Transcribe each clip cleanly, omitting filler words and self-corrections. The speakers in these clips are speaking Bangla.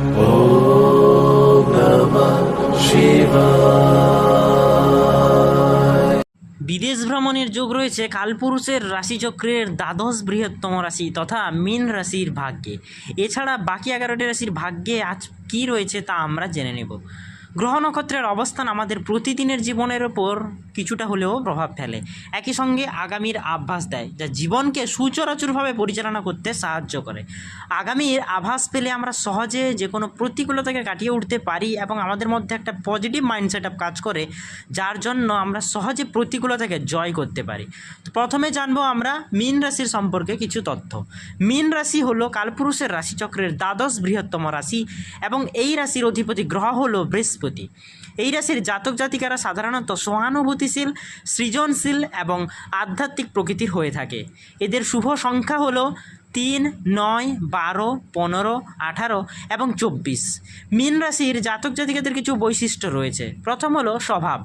Om Namah Shivaya। বিদেশ ভ্রমণের যোগ রয়েছে কালপুরুষের রাশিচক্রের দ্বাদশ বৃহত্তম রাশি তথা মীন রাশির ভাগ্যে। এছাড়া বাকি 11টি রাশির ভাগ্যে আজ কী রয়েছে তা আমরা জেনে নেব। গ্রহ নক্ষত্রের অবস্থান আমাদের প্রতিদিনের জীবনের ওপর কিছুটা হলেও প্রভাব ফেলে, একই সঙ্গে আগামীর আভাস দেয়, যা জীবনকে সুচরাচুরভাবে পরিচালনা করতে সাহায্য করে। আগামীর আভাস পেলে আমরা সহজে যে কোনো প্রতিকূলতাকে কাটিয়ে উঠতে পারি এবং আমাদের মধ্যে একটা পজিটিভ মাইন্ডসেট কাজ করে, যার জন্য আমরা সহজে প্রতিকূলতাকে জয় করতে পারি। তো প্রথমে জানবো আমরা মীন রাশির সম্পর্কে কিছু তথ্য। মীন রাশি হলো কালপুরুষের রাশিচক্রের দ্বাদশ বৃহত্তম রাশি এবং এই রাশির অধিপতি গ্রহ হলো বৃহস্পতি। এই রাশির জাতক জাতিকারা সাধারণত সহানুভূতিশীল, সৃজনশীল এবং আধ্যাত্মিক প্রকৃতির হয়ে থাকে। এদের শুভ সংখ্যা হলো 3, 9, 12, 15, 18 এবং 24। মীন রাশির জাতক জাতিকাদের কিছু বৈশিষ্ট্য রয়েছে। প্রথম হলো স্বভাব।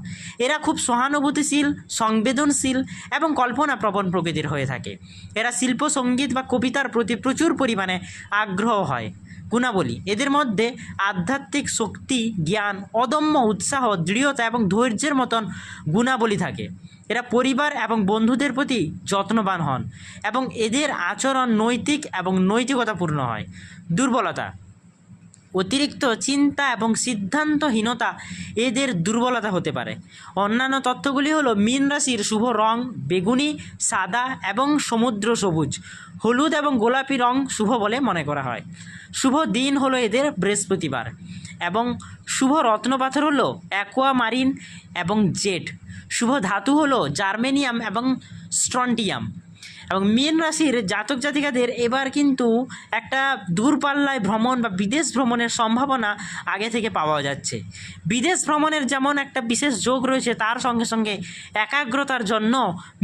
এরা খুব সহানুভূতিশীল, সংবেদনশীল এবং কল্পনাপ্রবণ প্রকৃতির হয়ে থাকে। এরা শিল্প, সঙ্গীত বা কবিতার প্রতি প্রচুর পরিমাণে আগ্রহ হয়। গুণাবলী: এদের মধ্যে আধ্যাত্মিক শক্তি, জ্ঞান, অদম্য উৎসাহ, দৃঢ়তা এবং ধৈর্যের মতন গুণাবলী থাকে। এরা পরিবার এবং বন্ধুদের প্রতি যত্নবান হন এবং এদের আচরণ নৈতিক এবং নৈতিকতাপূর্ণ হয়। দুর্বলতা: অতিরিক্ত চিন্তা এবং সিদ্ধান্তহীনতা এদের দুর্বলতা হতে পারে। অন্যান্য তথ্যগুলি হলো মীন রাশির শুভ রং বেগুনি, সাদা এবং সমুদ্র সবুজ, হলুদ এবং গোলাপি রং শুভ বলে মনে করা হয়। শুভ দিন হলো এদের বৃহস্পতিবার এবং শুভ রত্নপাথর হলো অ্যাকোয়ামারিন এবং জেড। শুভ ধাতু হলো জার্মেনিয়াম এবং স্ট্রন্টিয়াম। এবং মীন রাশির জাতক জাতিকাদের এবার কিন্তু একটা দূরপাল্লায় ভ্রমণ বা বিদেশ ভ্রমণের সম্ভাবনা আগে থেকে পাওয়া যাচ্ছে। বিদেশ ভ্রমণের যেমন একটা বিশেষ যোগ রয়েছে, তার সঙ্গে সঙ্গে একাগ্রতার জন্য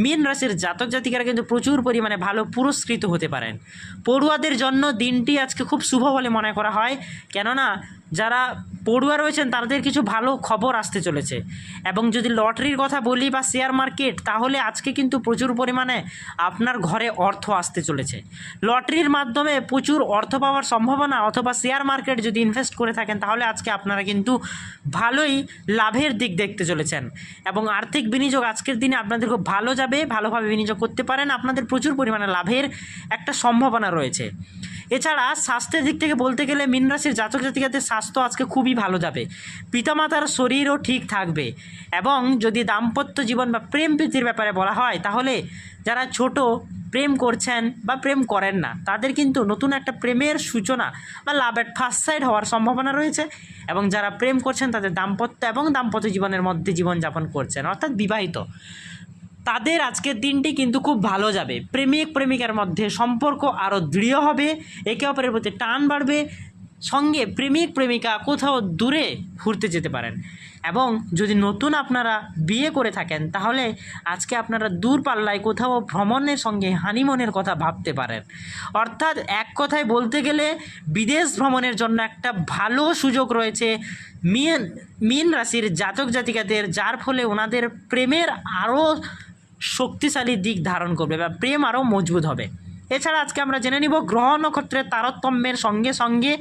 মীন রাশির জাতক জাতিকারা কিন্তু প্রচুর পরিমাণে ভালো পুরস্কৃত হতে পারেন। পড়ুয়াদের জন্য দিনটি আজকে খুব শুভ বলে মনে করা হয়, কেননা যারা পড়ুয়া রয়েছেন তাদের কিছু ভালো খবর আসতে চলেছে। এবং যদি লটারির কথা বলি বা শেয়ার মার্কেট, তাহলে আজকে কিন্তু প্রচুর পরিমাণে আপনার ঘরে অর্থ আসতে চলেছে। লটারির মাধ্যমে প্রচুর অর্থ পাওয়ার সম্ভাবনা, অথবা শেয়ার মার্কেট যদি ইনভেস্ট করে থাকেন, তাহলে আজকে আপনারা কিন্তু ভালোই লাভের দিক দেখতে চলেছেন। এবং আর্থিক বিনিয়োগ আজকের দিনে আপনাদের খুব ভালো যাবে, ভালোভাবে বিনিয়োগ করতে পারেন, আপনাদের প্রচুর পরিমাণে লাভের একটা সম্ভাবনা রয়েছে। এছাড়া স্বাস্থ্যের দিক থেকে বলতে গেলে মীন রাশির জাতক জাতিকাদের স্বাস্থ্য আজকে খুবই ভালো যাবে। পিতামাতার শরীরও ঠিক থাকবে। এবং যদি দাম্পত্য জীবন বা প্রেম প্রীতির ব্যাপারে বলা হয়, তাহলে যারা ছোট প্রেম করছেন বা প্রেম করেন না, তাদের কিন্তু নতুন একটা প্রেমের সূচনা বা লাভ এট ফার্স্ট সাইট হওয়ার সম্ভাবনা রয়েছে। এবং যারা প্রেম করছেন তাদের দাম্পত্য এবং দাম্পত্য জীবনের মধ্যে জীবনযাপন করছেন, অর্থাৎ বিবাহিত, তাদের আজকের দিনটি কিন্তু খুব ভালো যাবে। প্রেমিক প্রেমিকার মধ্যে সম্পর্ক আরও দৃঢ় হবে, একে অপরের প্রতি টান বাড়বে। সঙ্গে প্রেমিক প্রেমিকা কোথাও দূরে ঘুরতে যেতে পারেন। এবং যদি নতুন আপনারা বিয়ে করে থাকেন, তাহলে আজকে আপনারা দূরপাল্লায় কোথাও ভ্রমণের সঙ্গে হানিমুনের কথা ভাবতে পারেন। অর্থাৎ এক কথায় বলতে গেলে বিদেশ ভ্রমণের জন্য একটা ভালো সুযোগ রয়েছে মীন রাশির জাতক জাতিকাদের, যার ফলে ওনাদের প্রেমের আরও শক্তিশালী দিক ধারণ করবে বা প্রেম আরও মজবুত হবে। এছাড়া আজকে আমরা জেনে নিব গ্রহ নক্ষত্রের তারতম্যের সঙ্গে সঙ্গে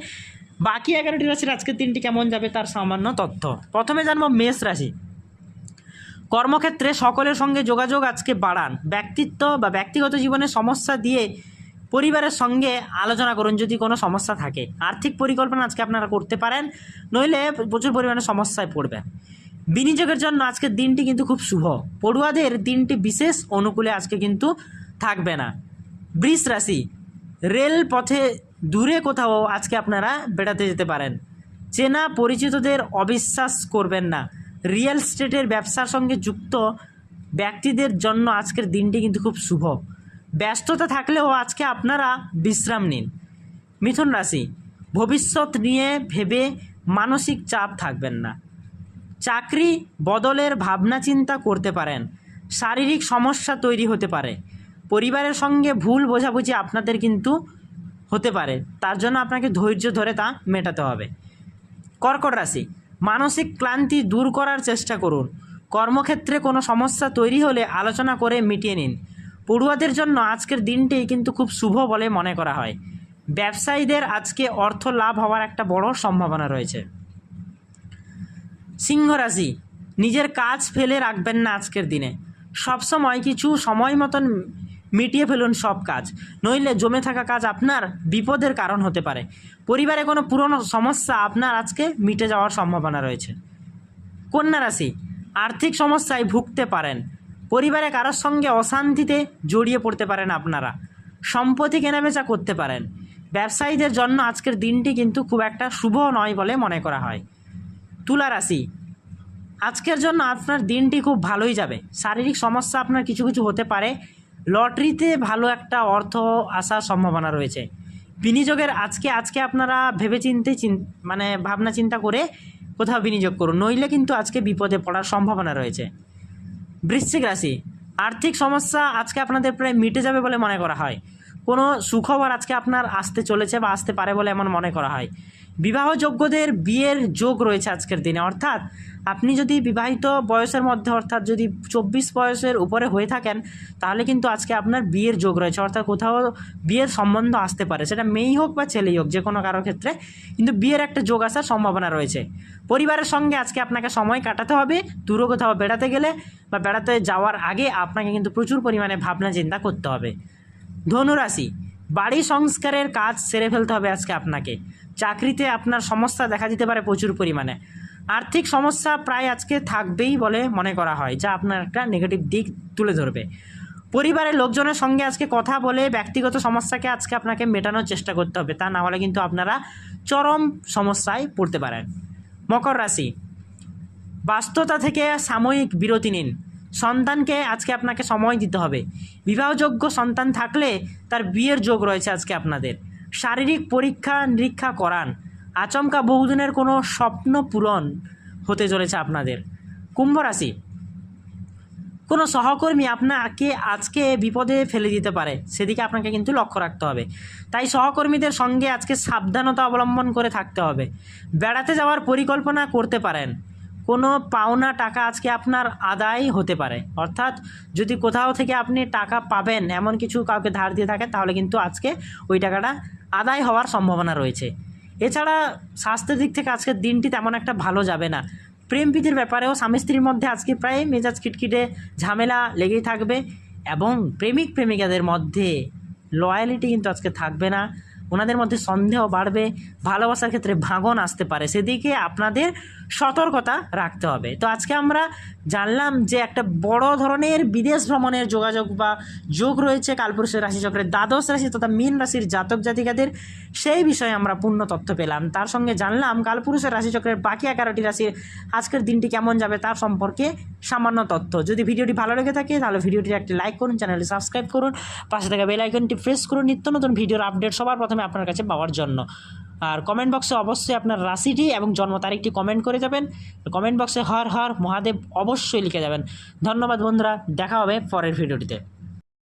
বাকি 11টি রাশির আজকের দিনটি কেমন যাবে তার সামান্য তথ্য। প্রথমে জানবো মেষ রাশি। কর্মক্ষেত্রে সকলের সঙ্গে যোগাযোগ আজকে বাড়ান। ব্যক্তিত্ব বা ব্যক্তিগত জীবনের সমস্যা দিয়ে পরিবারের সঙ্গে আলোচনা করুন যদি কোনো সমস্যা থাকে। আর্থিক পরিকল্পনা আজকে আপনারা করতে পারেন, নইলে প্রচুর পরিমাণে সমস্যায় পড়বেন। বিনিয়োগের জন্য আজকের দিনটি কিন্তু খুব শুভ। পড়ুয়াদের দিনটি বিশেষ অনুকূলে আজকে কিন্তু থাকবে না। বৃষ রাশি। রেল পথে দূরে কোথাও আজকে আপনারা বেড়াতে যেতে পারেন। চেনা পরিচিতদের অবিশ্বাস করবেন না। রিয়েল এস্টেটের ব্যবসার সঙ্গে যুক্ত ব্যক্তিদের জন্য আজকের দিনটি কিন্তু খুব শুভ। ব্যস্ততা থাকলেও আজকে আপনারা বিশ্রাম নিন। মিথুন রাশি। ভবিষ্যৎ নিয়ে ভেবে মানসিক চাপ থাকবেন না। চাকরি বদলের ভাবনা চিন্তা করতে পারেন। শারীরিক সমস্যা তৈরি হতে পারে। পরিবারের সঙ্গে ভুল বোঝাবুঝি আপনাদের কিন্তু হতে পারে, তার জন্য আপনাকে ধৈর্য ধরে তা মেটাতে হবে। কর্কট রাশি। মানসিক ক্লান্তি দূর করার চেষ্টা করুন। কর্মক্ষেত্রে কোনো সমস্যা তৈরি হলে আলোচনা করে মিটিয়ে নিন। পড়ুয়াদের জন্য আজকের দিনটি কিন্তু খুব শুভ বলে মনে করা হয়। ব্যবসায়ীদের আজকে অর্থ লাভ হওয়ার একটা বড় সম্ভাবনা রয়েছে। সিংহ রাশি, নিজের কাজ ফেলে রাখবেন না আজকের দিনে, সবসময় কিছু সময় মতন মিটিয়ে ফেলুন সব কাজ, নইলে জমে থাকা কাজ আপনার বিপদের কারণ হতে পারে। পরিবারে কোনো পুরনো সমস্যা আপনার আজকে মিটে যাওয়ার সম্ভাবনা রয়েছে। কন্যা রাশি, আর্থিক সমস্যায় ভুগতে পারেন, পরিবারে কারোর সঙ্গে অশান্তিতে জড়িয়ে পড়তে পারেন আপনারা, সম্পত্তি কেনাবেচা করতে পারেন। ব্যবসায়ীদের জন্য আজকের দিনটি কিন্তু খুব একটা শুভ নয় বলে মনে করা হয়। তুলা রাশি, আজকের জন্য আপনার দিনটি খুব ভালোই যাবে, শারীরিক সমস্যা আপনার কিছু কিছু হতে পারে, লটারিতে ভালো একটা অর্থ আসার সম্ভাবনা রয়েছে। বিনিয়োগের আজকে আপনারা ভেবেচিন্তে ভাবনা চিন্তা করে কোথাও বিনিয়োগ করুন, নইলে কিন্তু আজকে বিপদে পড়ার সম্ভাবনা রয়েছে। বৃশ্চিক রাশি, আর্থিক সমস্যা আজকে আপনাদের প্রায় মিটে যাবে বলে মনে করা হয়, কোনো সুখবর আজকে আপনার আসতে চলেছে বা আসতে পারে বলে এমন মনে করা হয়। বিবাহযোগ্যদের বিয়ের যোগ রয়েছে আজকের দিনে, অর্থাৎ আপনি যদি বিবাহিত বয়সের মধ্যে অর্থাৎ যদি 24 বয়সের উপরে হয়ে থাকেন তাহলে কিন্তু আজকে আপনার বিয়ের যোগ রয়েছে, অর্থাৎ কোথাও বিয়ের সম্বন্ধ আসতে পারে, সেটা মেয়েই হোক বা ছেলেই হোক, যে কোনো কারোর ক্ষেত্রে কিন্তু বিয়ের একটা যোগ আসার সম্ভাবনা রয়েছে। পরিবারের সঙ্গে আজকে আপনাকে সময় কাটাতে হবে, দূরে কোথাও বেড়াতে গেলে বা বেড়াতে যাওয়ার আগে আপনাকে কিন্তু প্রচুর পরিমাণে ভাবনা চিন্তা করতে হবে। ধনুরাশি, বাড়ি সংস্কারের কাজ সেরে ফেলতে হবে আজকে আপনাকে, চাকরিতে আপনার সমস্যা দেখা দিতে পারে প্রচুর পরিমাণে, আর্থিক সমস্যা প্রায় আজকে থাকবেই বলে মনে করা হয়, যা আপনার একটা নেগেটিভ দিক তুলে ধরবে। পরিবারের লোকজনের সঙ্গে আজকে কথা বলে ব্যক্তিগত সমস্যাকে আজকে আপনাকে মেটানোর চেষ্টা করতে হবে, তা না হলে কিন্তু আপনারা চরম সমস্যায় পড়তে পারেন। মকর রাশি, ব্যস্ততা থেকে সাময়িক বিরতি নিন, সন্তানকে আজকে আপনাকে সময় দিতে হবে, বিবাহযোগ্য সন্তান থাকলে তার বিয়ের যোগ রয়েছে আজকে আপনাদের, শারীরিক পরীক্ষা নিরীক্ষা করান, আচমকা বহুদিনের কোনো স্বপ্ন পূরণ হতে চলেছে আপনাদের। কুম্ভ রাশি, কোনো সহকর্মী আপনাকে আজকে বিপদে ফেলে দিতে পারে, সেদিকে আপনাকে কিন্তু লক্ষ্য রাখতে হবে, তাই সহকর্মীদের সঙ্গে আজকে সাবধানতা অবলম্বন করে থাকতে হবে। বেড়াতে যাওয়ার পরিকল্পনা করতে পারেন, কোনো পাওনা টাকা আজকে আপনার আদায় হতে পারে, অর্থাৎ যদি কোথাও থেকে আপনি টাকা পাবেন এমন কিছু কাউকে ধার দিয়ে থাকেন তাহলে কিন্তু আজকে ওই টাকাটা আদায় হওয়ার সম্ভাবনা রয়েছে। এছাড়া স্বাস্থ্যের দিক থেকে আজকের দিনটি তেমন একটা ভালো যাবে না, প্রেম প্রীতির ব্যাপারেও স্বামী স্ত্রীর মধ্যে আজকে প্রায় মেজাজ খিটখিটে ঝামেলা লেগেই থাকবে, এবং প্রেমিক প্রেমিকাদের মধ্যে লয়ালিটি কিন্তু আজকে থাকবে না, ওনাদের মধ্যে সন্দেহ বাড়বে, ভালোবাসার ক্ষেত্রে ভাঙন আসতে পারে, সেদিকে আপনাদের সতর্কতা রাখতে হবে। তো আজকে আমরা জানলাম যে একটা বড় ধরনের বিদেশ ভ্রমণের যোগাযোগ বা যোগ রয়েছে কালপুরুষের রাশিচক্রের দ্বাদশ রাশি তথা মীন রাশির জাতক জাতিকাদের, সেই বিষয়ে আমরা পূর্ণ তথ্য পেলাম। তার সঙ্গে জানলাম কালপুরুষের রাশিচক্রের বাকি 11টি রাশির আজকের দিনটি কেমন যাবে তার সম্পর্কে সামান্য তথ্য। যদি ভিডিওটি ভালো লেগে থাকে তাহলে ভিডিওটি একটি লাইক করুন, চ্যানেলটি সাবস্ক্রাইব করুন, পাশে থাকা বেল আইকনটি প্রেস করুন নিত্য নতুন ভিডিওর আপডেট সবার প্রথমে আপনার কাছে পাওয়ার জন্য। আর কমেন্ট বক্সে অবশ্যই আপনার রাশিটি এবং জন্ম তারিখটি কমেন্ট করে যাবেন, কমেন্ট বক্সে হর হর মহাদেব অবশ্যই লিখে যাবেন। ধন্যবাদ বন্ধুরা, দেখা হবে পরের ভিডিওটিতে।